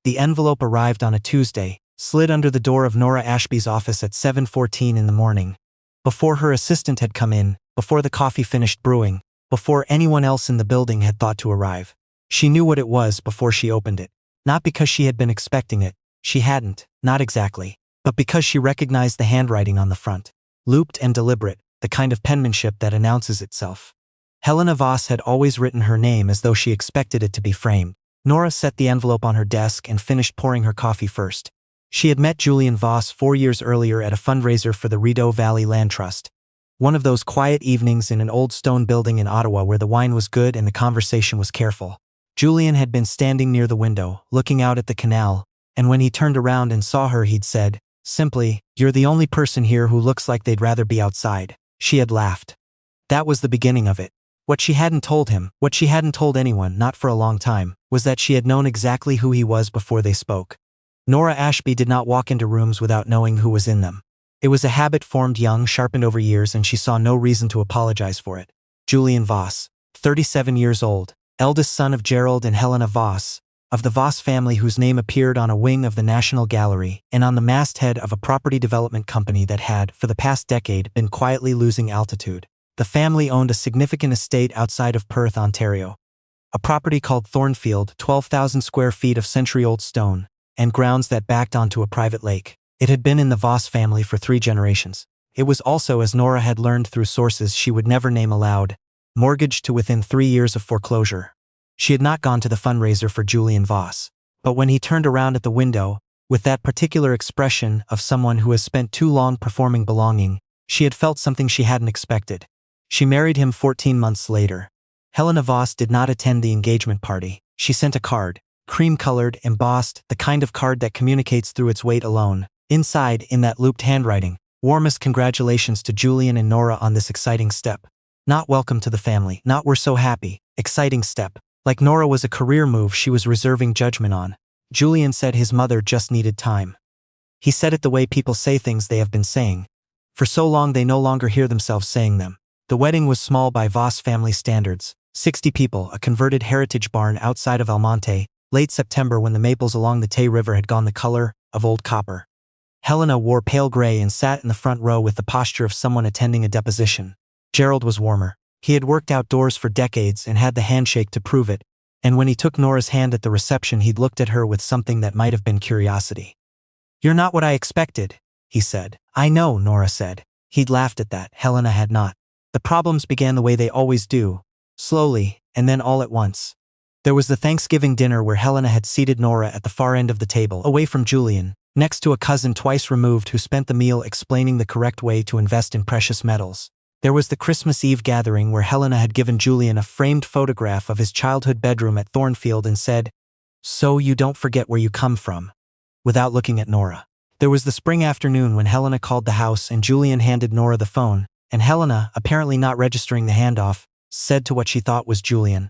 The envelope arrived on a Tuesday, slid under the door of Nora Ashby's office at 7:14 in the morning. Before her assistant had come in, before the coffee finished brewing, before anyone else in the building had thought to arrive. She knew what it was before she opened it. Not because she had been expecting it, she hadn't, not exactly, but because she recognized the handwriting on the front. Looped and deliberate, the kind of penmanship that announces itself. Helena Voss had always written her name as though she expected it to be framed. Nora set the envelope on her desk and finished pouring her coffee first. She had met Julian Voss 4 years earlier at a fundraiser for the Rideau Valley Land Trust. One of those quiet evenings in an old stone building in Ottawa where the wine was good and the conversation was careful. Julian had been standing near the window, looking out at the canal, and when he turned around and saw her he'd said, simply, "You're the only person here who looks like they'd rather be outside." She had laughed. That was the beginning of it. What she hadn't told him, what she hadn't told anyone, not for a long time, was that she had known exactly who he was before they spoke. Nora Ashby did not walk into rooms without knowing who was in them. It was a habit formed young, sharpened over years, and she saw no reason to apologize for it. Julian Voss, 37 years old, eldest son of Gerald and Helena Voss, of the Voss family whose name appeared on a wing of the National Gallery and on the masthead of a property development company that had, for the past decade, been quietly losing altitude. The family owned a significant estate outside of Perth, Ontario. A property called Thornfield, 12,000 square feet of century-old stone, and grounds that backed onto a private lake. It had been in the Voss family for 3 generations. It was also, as Nora had learned through sources she would never name aloud, mortgaged to within 3 years of foreclosure. She had not gone to the fundraiser for Julian Voss. But when he turned around at the window, with that particular expression of someone who has spent too long performing belonging, she had felt something she hadn't expected. She married him 14 months later. Helena Voss did not attend the engagement party. She sent a card, cream-colored, embossed, the kind of card that communicates through its weight alone. Inside, in that looped handwriting, warmest congratulations to Julian and Nora on this exciting step. Not welcome to the family, not we're so happy, exciting step. Like Nora was a career move she was reserving judgment on. Julian said his mother just needed time. He said it the way people say things they have been saying. For so long they no longer hear themselves saying them. The wedding was small by Voss family standards. 60 people, a converted heritage barn outside of Almonte, late September when the maples along the Tay River had gone the color of old copper. Helena wore pale gray and sat in the front row with the posture of someone attending a deposition. Gerald was warmer. He had worked outdoors for decades and had the handshake to prove it, and when he took Nora's hand at the reception he'd looked at her with something that might have been curiosity. "You're not what I expected," he said. "I know," Nora said. He'd laughed at that. Helena had not. The problems began the way they always do, slowly, and then all at once. There was the Thanksgiving dinner where Helena had seated Nora at the far end of the table, away from Julian, next to a cousin twice removed who spent the meal explaining the correct way to invest in precious metals. There was the Christmas Eve gathering where Helena had given Julian a framed photograph of his childhood bedroom at Thornfield and said, "So you don't forget where you come from," without looking at Nora. There was the spring afternoon when Helena called the house and Julian handed Nora the phone, and Helena, apparently not registering the handoff, said to what she thought was Julian,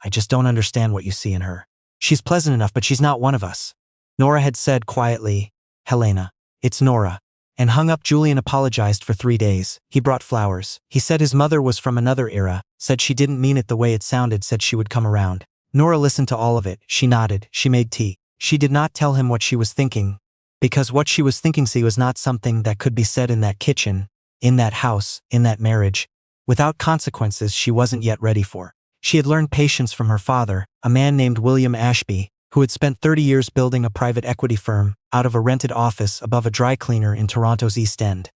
"I just don't understand what you see in her. She's pleasant enough, but she's not one of us." Nora had said quietly, "Helena, it's Nora," and hung up. Julian apologized for 3 days. He brought flowers. He said his mother was from another era, said she didn't mean it the way it sounded, said she would come around. Nora listened to all of it. She nodded. She made tea. She did not tell him what she was thinking, because what she was thinking was not something that could be said in that kitchen, in that house, in that marriage, without consequences she wasn't yet ready for. She had learned patience from her father, a man named William Ashby, who had spent 30 years building a private equity firm out of a rented office above a dry cleaner in Toronto's East End.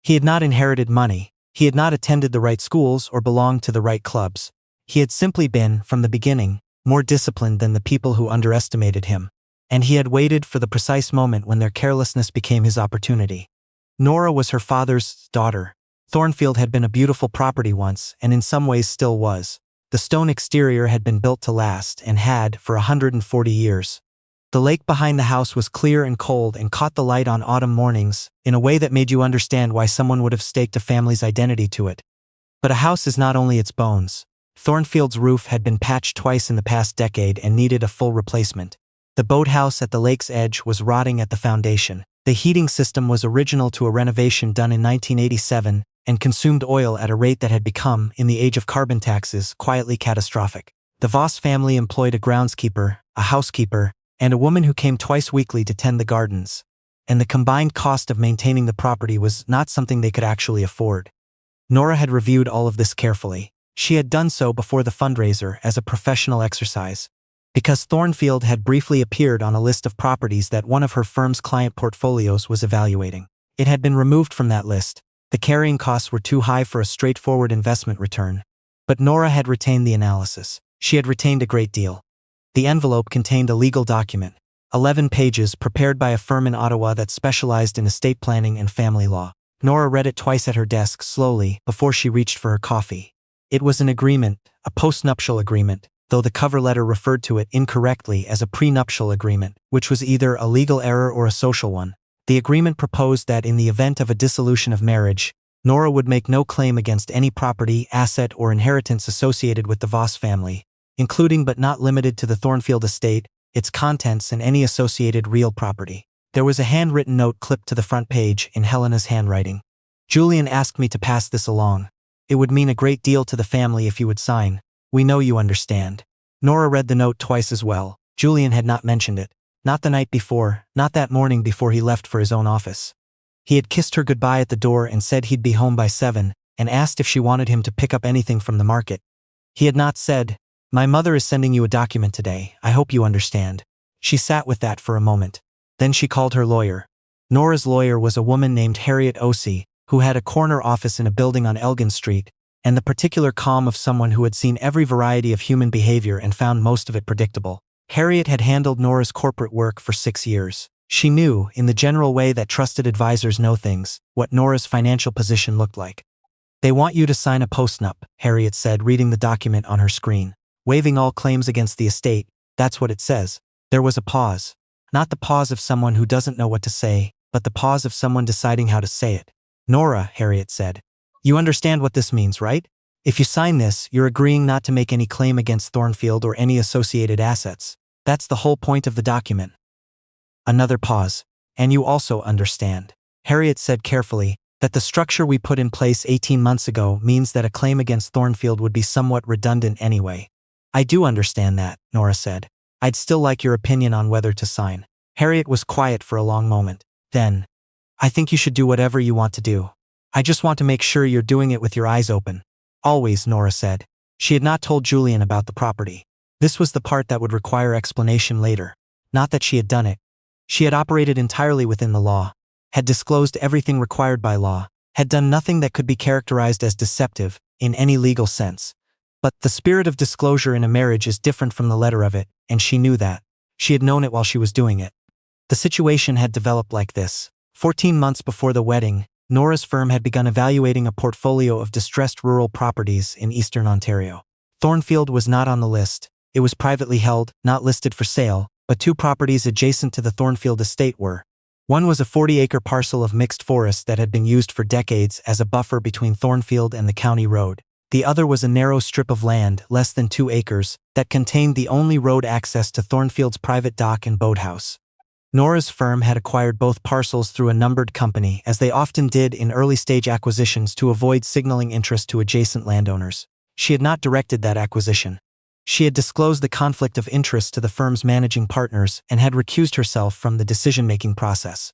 He had not inherited money. He had not attended the right schools or belonged to the right clubs. He had simply been, from the beginning, more disciplined than the people who underestimated him. And he had waited for the precise moment when their carelessness became his opportunity. Nora was her father's daughter. Thornfield had been a beautiful property once, and in some ways still was. The stone exterior had been built to last and had for 140 years. The lake behind the house was clear and cold and caught the light on autumn mornings in a way that made you understand why someone would have staked a family's identity to it. But a house is not only its bones. Thornfield's roof had been patched twice in the past decade and needed a full replacement. The boathouse at the lake's edge was rotting at the foundation. The heating system was original to a renovation done in 1987 and consumed oil at a rate that had become, in the age of carbon taxes, quietly catastrophic. The Voss family employed a groundskeeper, a housekeeper, and a woman who came twice weekly to tend the gardens. And the combined cost of maintaining the property was not something they could actually afford. Nora had reviewed all of this carefully. She had done so before the fundraiser as a professional exercise. Because Thornfield had briefly appeared on a list of properties that one of her firm's client portfolios was evaluating. It had been removed from that list. The carrying costs were too high for a straightforward investment return. But Nora had retained the analysis. She had retained a great deal. The envelope contained a legal document, 11 pages, prepared by a firm in Ottawa that specialized in estate planning and family law. Nora read it twice at her desk slowly before she reached for her coffee. It was an agreement, a postnuptial agreement, though the cover letter referred to it incorrectly as a prenuptial agreement, which was either a legal error or a social one. The agreement proposed that in the event of a dissolution of marriage, Nora would make no claim against any property, asset, or inheritance associated with the Voss family, including but not limited to the Thornfield estate, its contents, and any associated real property. There was a handwritten note clipped to the front page in Helena's handwriting. Julian asked me to pass this along. It would mean a great deal to the family if you would sign. We know you understand. Nora read the note twice as well. Julian had not mentioned it. Not the night before, not that morning before he left for his own office. He had kissed her goodbye at the door and said he'd be home by 7, and asked if she wanted him to pick up anything from the market. He had not said, "My mother is sending you a document today, I hope you understand." She sat with that for a moment. Then she called her lawyer. Nora's lawyer was a woman named Harriet Ossie, who had a corner office in a building on Elgin Street, and the particular calm of someone who had seen every variety of human behavior and found most of it predictable. Harriet had handled Nora's corporate work for 6 years. She knew, in the general way that trusted advisors know things, what Nora's financial position looked like. "They want you to sign a postnup," Harriet said, reading the document on her screen. "Waiving all claims against the estate, that's what it says." There was a pause. Not the pause of someone who doesn't know what to say, but the pause of someone deciding how to say it. "Nora," Harriet said, "you understand what this means, right? If you sign this, you're agreeing not to make any claim against Thornfield or any associated assets. That's the whole point of the document." Another pause. "And you also understand," Harriet said carefully, "that the structure we put in place 18 months ago means that a claim against Thornfield would be somewhat redundant anyway." "I do understand that," Nora said. "I'd still like your opinion on whether to sign." Harriet was quiet for a long moment. Then, "I think you should do whatever you want to do. I just want to make sure you're doing it with your eyes open." "Always," Nora said. She had not told Julian about the property. This was the part that would require explanation later. Not that she had done it. She had operated entirely within the law, had disclosed everything required by law, had done nothing that could be characterized as deceptive, in any legal sense. But the spirit of disclosure in a marriage is different from the letter of it, and she knew that. She had known it while she was doing it. The situation had developed like this. 14 months before the wedding, Nora's firm had begun evaluating a portfolio of distressed rural properties in eastern Ontario. Thornfield was not on the list. It was privately held, not listed for sale, but 2 properties adjacent to the Thornfield estate were. One was a 40-acre parcel of mixed forest that had been used for decades as a buffer between Thornfield and the county road. The other was a narrow strip of land, less than 2 acres, that contained the only road access to Thornfield's private dock and boathouse. Nora's firm had acquired both parcels through a numbered company, as they often did in early-stage acquisitions to avoid signaling interest to adjacent landowners. She had not directed that acquisition. She had disclosed the conflict of interest to the firm's managing partners and had recused herself from the decision-making process.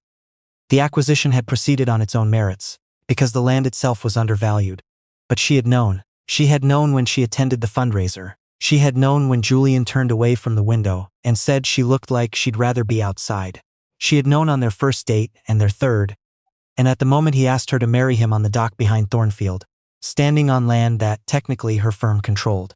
The acquisition had proceeded on its own merits, because the land itself was undervalued. But she had known. She had known when she attended the fundraiser. She had known when Julian turned away from the window and said she looked like she'd rather be outside. She had known on their first date and their third, and at the moment he asked her to marry him on the dock behind Thornfield, standing on land that, technically, her firm controlled.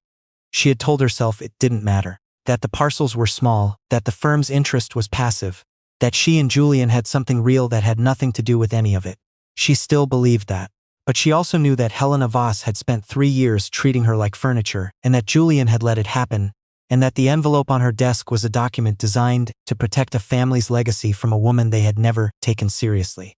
She had told herself it didn't matter, that the parcels were small, that the firm's interest was passive, that she and Julian had something real that had nothing to do with any of it. She still believed that. But she also knew that Helena Voss had spent 3 years treating her like furniture, and that Julian had let it happen, and that the envelope on her desk was a document designed to protect a family's legacy from a woman they had never taken seriously.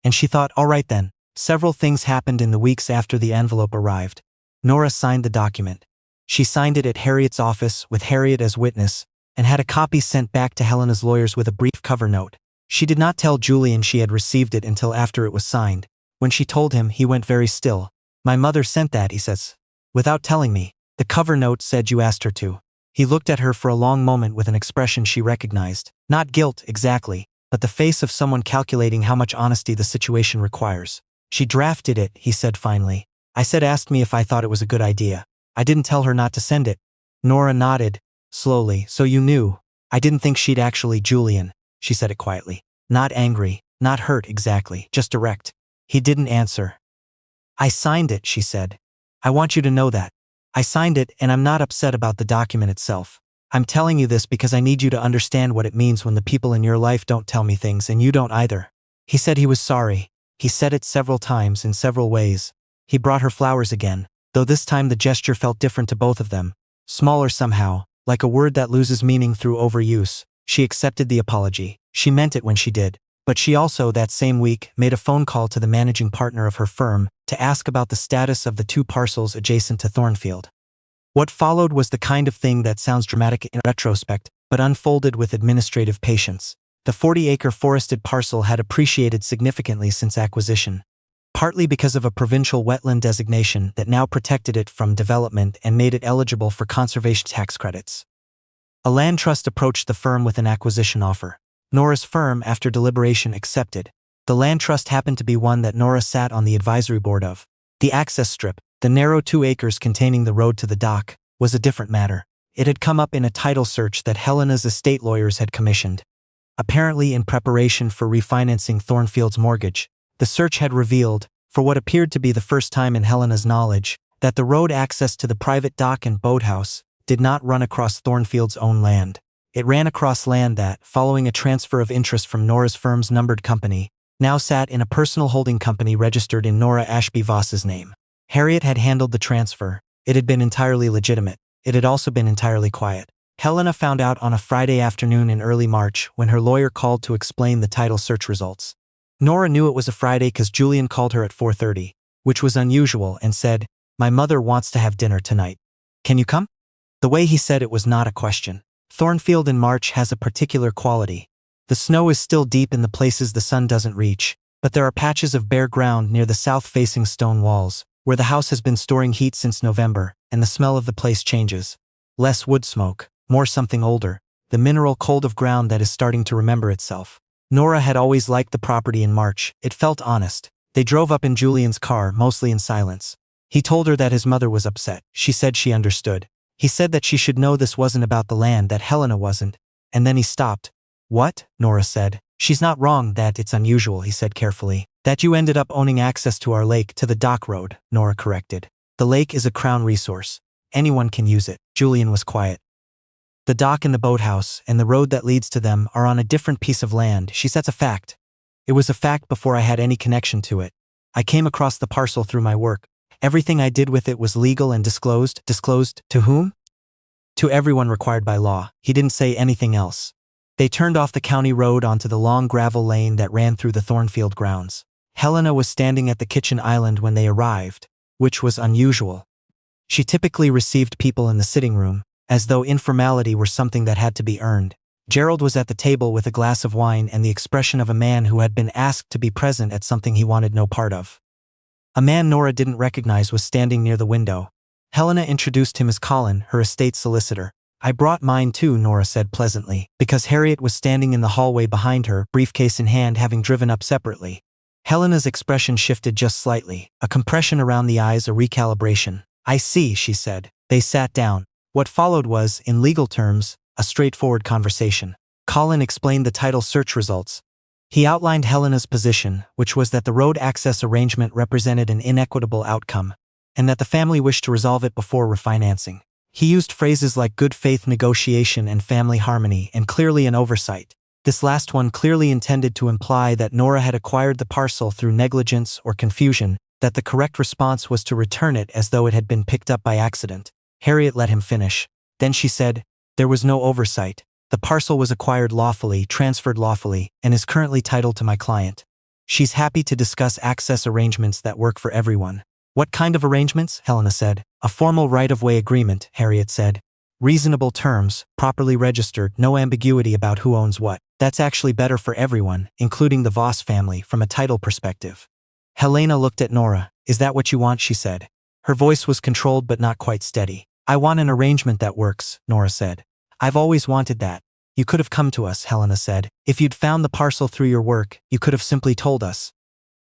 And she thought, all right then. Several things happened in the weeks after the envelope arrived. Nora signed the document. She signed it at Harriet's office with Harriet as witness, and had a copy sent back to Helena's lawyers with a brief cover note. She did not tell Julian she had received it until after it was signed. When she told him, he went very still. "My mother sent that," he says. "Without telling me. The cover note said you asked her to." He looked at her for a long moment with an expression she recognized. Not guilt, exactly, but the face of someone calculating how much honesty the situation requires. She drafted it, he said finally. I said asked me if I thought it was a good idea. I didn't tell her not to send it. Nora nodded, slowly. So you knew. I didn't think she'd actually. Julian, she said it quietly. Not angry, not hurt exactly, just direct. He didn't answer. I signed it, she said. I want you to know that. I signed it, and I'm not upset about the document itself. I'm telling you this because I need you to understand what it means when the people in your life don't tell me things and you don't either. He said he was sorry. He said it several times in several ways. He brought her flowers again, though this time the gesture felt different to both of them. Smaller somehow, like a word that loses meaning through overuse. She accepted the apology. She meant it when she did. But she also, that same week, made a phone call to the managing partner of her firm to ask about the status of the 2 parcels adjacent to Thornfield. What followed was the kind of thing that sounds dramatic in retrospect, but unfolded with administrative patience. The 40-acre forested parcel had appreciated significantly since acquisition, partly because of a provincial wetland designation that now protected it from development and made it eligible for conservation tax credits. A land trust approached the firm with an acquisition offer. Nora's firm, after deliberation, accepted. The land trust happened to be one that Nora sat on the advisory board of. The access strip, the narrow 2 acres containing the road to the dock, was a different matter. It had come up in a title search that Helena's estate lawyers had commissioned. Apparently in preparation for refinancing Thornfield's mortgage, the search had revealed, for what appeared to be the first time in Helena's knowledge, that the road access to the private dock and boathouse did not run across Thornfield's own land. It ran across land that, following a transfer of interest from Nora's firm's numbered company, now sat in a personal holding company registered in Nora Ashby Voss's name. Harriet had handled the transfer. It had been entirely legitimate. It had also been entirely quiet. Helena found out on a Friday afternoon in early March when her lawyer called to explain the title search results. Nora knew it was a Friday because Julian called her at 4:30, which was unusual, and said, "My mother wants to have dinner tonight. Can you come?" The way he said it was not a question. Thornfield in March has a particular quality. The snow is still deep in the places the sun doesn't reach, but there are patches of bare ground near the south-facing stone walls, where the house has been storing heat since November, and the smell of the place changes. Less wood smoke, more something older, the mineral cold of ground that is starting to remember itself. Nora had always liked the property in March. It felt honest. They drove up in Julian's car, mostly in silence. He told her that his mother was upset. She said she understood. He said that she should know this wasn't about the land, that Helena wasn't. And then he stopped. "What?" Nora said. "She's not wrong, that it's unusual," he said carefully. "That you ended up owning access to our lake, to the dock road," Nora corrected. "The lake is a crown resource. Anyone can use it." Julian was quiet. "The dock and the boathouse, and the road that leads to them, are on a different piece of land," she said. "That's a fact. It was a fact before I had any connection to it. I came across the parcel through my work. Everything I did with it was legal and disclosed." Disclosed to whom? "To everyone required by law." He didn't say anything else. They turned off the county road onto the long gravel lane that ran through the Thornfield grounds. Helena was standing at the kitchen island when they arrived, which was unusual. She typically received people in the sitting room, as though informality were something that had to be earned. Gerald was at the table with a glass of wine and the expression of a man who had been asked to be present at something he wanted no part of. A man Nora didn't recognize was standing near the window. Helena introduced him as Colin, her estate solicitor. "I brought mine too," Nora said pleasantly, because Harriet was standing in the hallway behind her, briefcase in hand, having driven up separately. Helena's expression shifted just slightly, a compression around the eyes, a recalibration. "I see," she said. They sat down. What followed was, in legal terms, a straightforward conversation. Colin explained the title search results. He outlined Helena's position, which was that the road access arrangement represented an inequitable outcome, and that the family wished to resolve it before refinancing. He used phrases like good faith negotiation and family harmony, and clearly an oversight. This last one clearly intended to imply that Nora had acquired the parcel through negligence or confusion, that the correct response was to return it as though it had been picked up by accident. Harriet let him finish. Then she said, "There was no oversight. The parcel was acquired lawfully, transferred lawfully, and is currently titled to my client. She's happy to discuss access arrangements that work for everyone." "What kind of arrangements?" Helena said. "A formal right-of-way agreement," Harriet said. "Reasonable terms, properly registered, no ambiguity about who owns what. That's actually better for everyone, including the Voss family, from a title perspective." Helena looked at Nora. "Is that what you want?" she said. Her voice was controlled but not quite steady. I want an arrangement that works, Nora said. I've always wanted that. You could have come to us, Helena said. If you'd found the parcel through your work, you could have simply told us.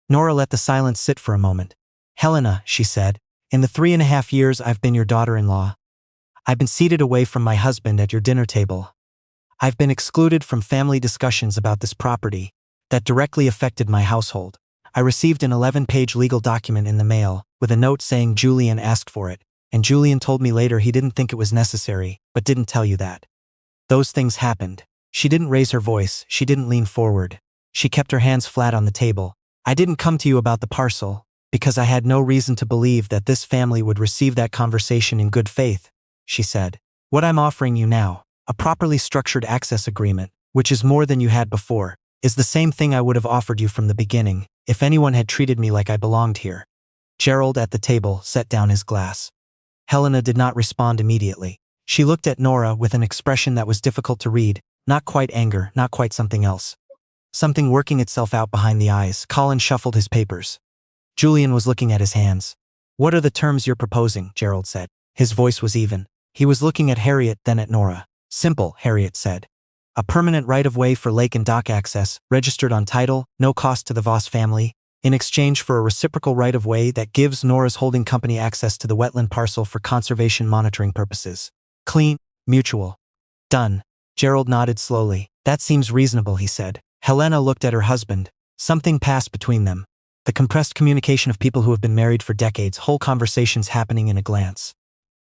Nora let the silence sit for a moment. Helena, she said, in the 3.5 years I've been your daughter-in-law, I've been seated away from my husband at your dinner table. I've been excluded from family discussions about this property that directly affected my household. I received an 11-page legal document in the mail with a note saying Julian asked for it, and Julian told me later he didn't think it was necessary, but didn't tell you that. Those things happened. She didn't raise her voice, she didn't lean forward. She kept her hands flat on the table. I didn't come to you about the parcel, because I had no reason to believe that this family would receive that conversation in good faith, she said. What I'm offering you now, a properly structured access agreement, which is more than you had before, is the same thing I would have offered you from the beginning, if anyone had treated me like I belonged here. Gerald at the table set down his glass. Helena did not respond immediately. She looked at Nora with an expression that was difficult to read, not quite anger, not quite something else. Something working itself out behind the eyes. Colin shuffled his papers. Julian was looking at his hands. What are the terms you're proposing? Gerald said. His voice was even. He was looking at Harriet, then at Nora. Simple, Harriet said. A permanent right-of-way for lake and dock access, registered on title, no cost to the Voss family, in exchange for a reciprocal right-of-way that gives Nora's holding company access to the wetland parcel for conservation monitoring purposes. Clean, mutual. Done. Gerald nodded slowly. That seems reasonable, he said. Helena looked at her husband. Something passed between them. The compressed communication of people who have been married for decades, whole conversations happening in a glance.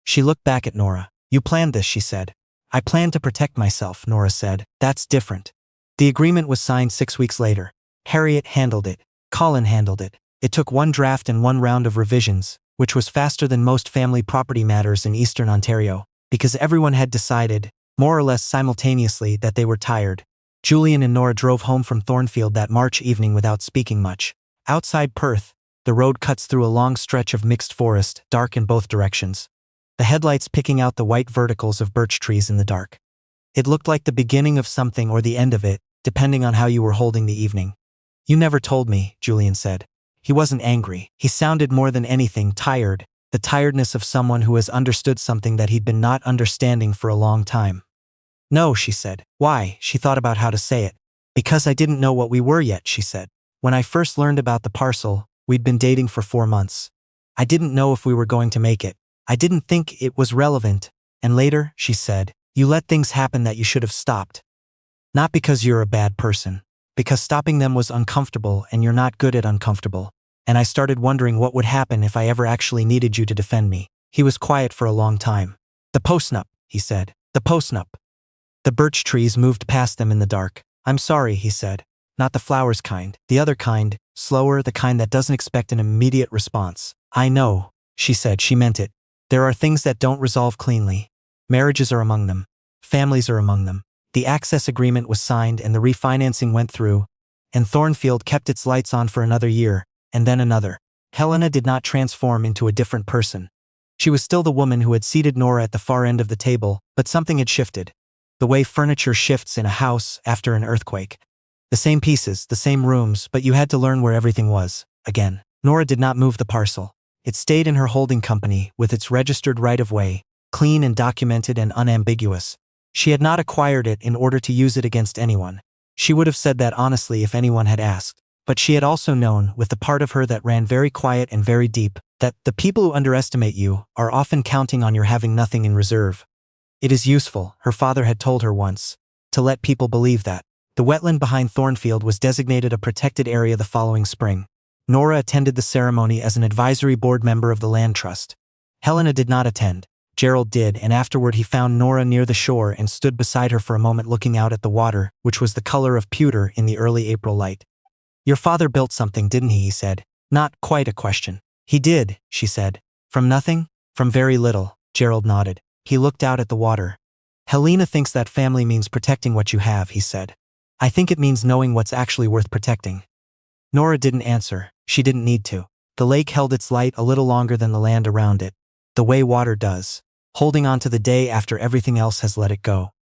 She looked back at Nora. You planned this, she said. I planned to protect myself, Nora said. That's different. The agreement was signed 6 weeks later. Harriet handled it. Colin handled it. It took one draft and one round of revisions, which was faster than most family property matters in Eastern Ontario, because everyone had decided, more or less simultaneously, that they were tired. Julian and Nora drove home from Thornfield that March evening without speaking much. Outside Perth, the road cuts through a long stretch of mixed forest, dark in both directions. The headlights picking out the white verticals of birch trees in the dark. It looked like the beginning of something or the end of it, depending on how you were holding the evening. You never told me, Julian said. He wasn't angry. He sounded more than anything tired, the tiredness of someone who has understood something that he'd been not understanding for a long time. No, she said. Why? She thought about how to say it. Because I didn't know what we were yet, she said. When I first learned about the parcel, we'd been dating for 4 months. I didn't know if we were going to make it. I didn't think it was relevant. And later, she said, you let things happen that you should have stopped. Not because you're a bad person. Because stopping them was uncomfortable and you're not good at uncomfortable. And I started wondering what would happen if I ever actually needed you to defend me. He was quiet for a long time. The Postnup, he said. The Postnup. The birch trees moved past them in the dark. I'm sorry, he said. Not the flowers kind. The other kind, slower, the kind that doesn't expect an immediate response. I know, she said. She meant it. There are things that don't resolve cleanly. Marriages are among them. Families are among them. The access agreement was signed and the refinancing went through, and Thornfield kept its lights on for another year, and then another. Helena did not transform into a different person. She was still the woman who had seated Nora at the far end of the table, but something had shifted. The way furniture shifts in a house after an earthquake. The same pieces, the same rooms, but you had to learn where everything was, again. Nora did not move the parcel. It stayed in her holding company, with its registered right-of-way, clean and documented and unambiguous. She had not acquired it in order to use it against anyone. She would have said that honestly if anyone had asked. But she had also known, with the part of her that ran very quiet and very deep, that the people who underestimate you are often counting on your having nothing in reserve. It is useful, her father had told her once, to let people believe that. The wetland behind Thornfield was designated a protected area the following spring. Nora attended the ceremony as an advisory board member of the land trust. Helena did not attend. Gerald did, and afterward he found Nora near the shore and stood beside her for a moment looking out at the water, which was the color of pewter in the early April light. Your father built something, didn't he said. Not quite a question. He did, she said. From nothing? From very little, Gerald nodded. He looked out at the water. Helena thinks that family means protecting what you have, he said. I think it means knowing what's actually worth protecting. Nora didn't answer. She didn't need to. The lake held its light a little longer than the land around it. The way water does. Holding on to the day after everything else has let it go.